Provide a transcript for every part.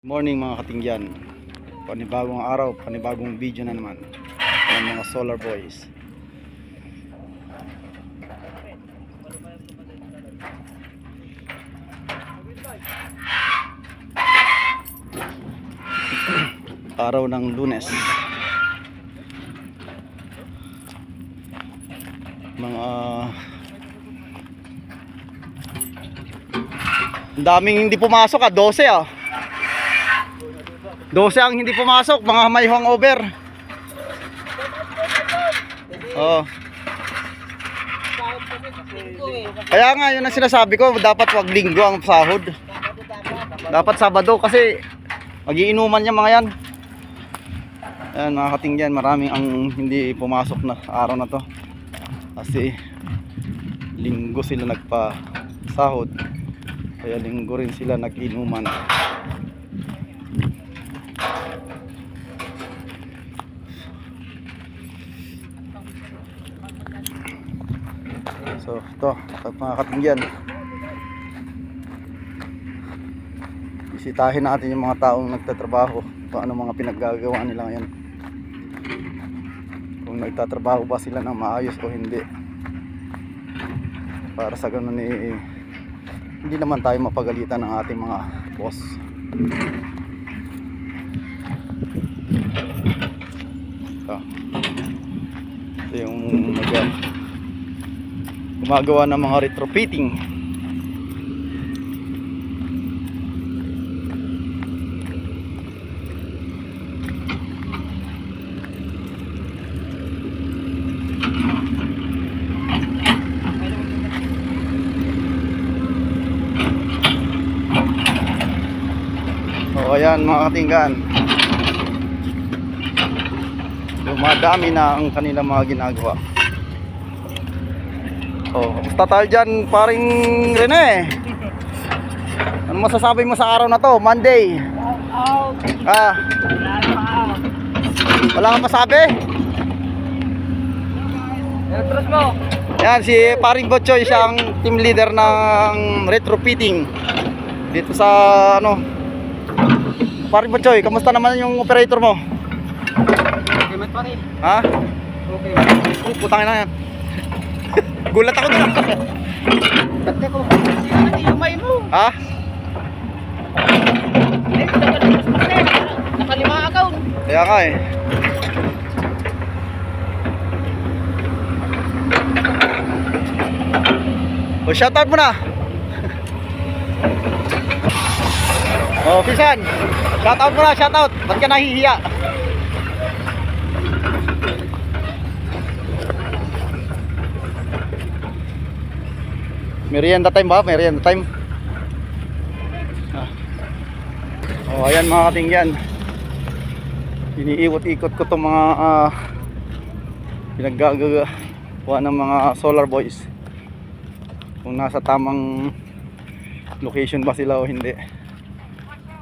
Morning mga katingyan, panibagong araw, panibagong video na naman ng mga solar boys. Araw ng Lunes, mga daming hindi pumasok 12 12 ang hindi pumasok, mga may hangover. Oh. Kaya nga yun ang sinasabi ko, dapat wag linggo ang sahod. Dapat Sabado kasi magiinuman niya mga yan. Ayan mga katingyan, maraming ang hindi pumasok na araw na to. Kasi linggo sila nagpa-sahod. Kaya linggo rin sila nag-inuman. So ito, mga katingyan, bisitahin natin yung mga taong nagtatrabaho, kung ano mga pinaggagawa nila ngayon, kung nagtatrabaho ba sila ng maayos o hindi, para sa ganun hindi naman tayo mapagalitan ng ating mga boss. Ito yung gumagawa ng mga retrofitting. O ayan mga katinggan, dumadami na ang kanilang mga ginagawa. Oh, kamusta tayo dyan, paring Rene? Ano masasabi mo sa araw na to, Monday? Wala kang masabi? Yan, si paring Botchoy, siya ang team leader ng retrofitting dito sa ano. Paring Botchoy, kamusta naman yung operator mo? Okay, mat pa rin. Ha? Okay. Putangin na yan. Gulat ako dun. Tatay ko. Ano yung may mo? Ha? Nakalima account. Kaya nga eh. O shoutout mo na. O Pisan, shoutout mo na, shoutout. Ba't ka nahihiya? Merienda time ba? Merienda time. Oh, ayan mga katingyan. Iniiwot-ikot ko itong mga pinaggagawa ng mga solar boys. Kung nasa tamang location ba sila o hindi.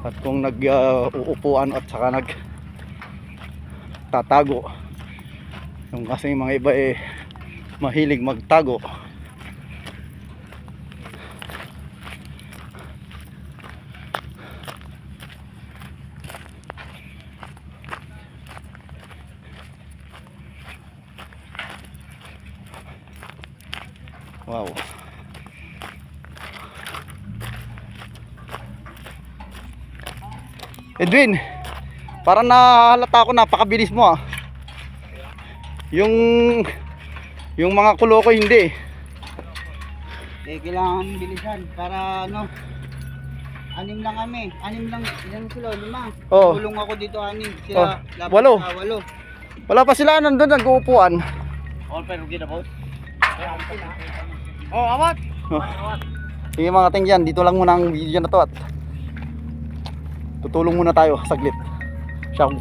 At kung nag-uupuan at saka nagtatago. Yung kasi mga iba mahilig magtago. Wow. Edwin, parang nahalata ako, napakabilis mo ah. Yung mga kulo ko hindi. Kailangan bilisan para ano. 6 lang kami. 6 lang. Ilan sila? 5. Oh. Tulong ako dito 6. Sila Oh, 8. Wala pa sila nandun nag-uupuan. All pero gina boss. Oh, awat. Oh. Sige mga katingyan, dito lang muna ang video na to at tutulong muna tayo saglit. Ciao.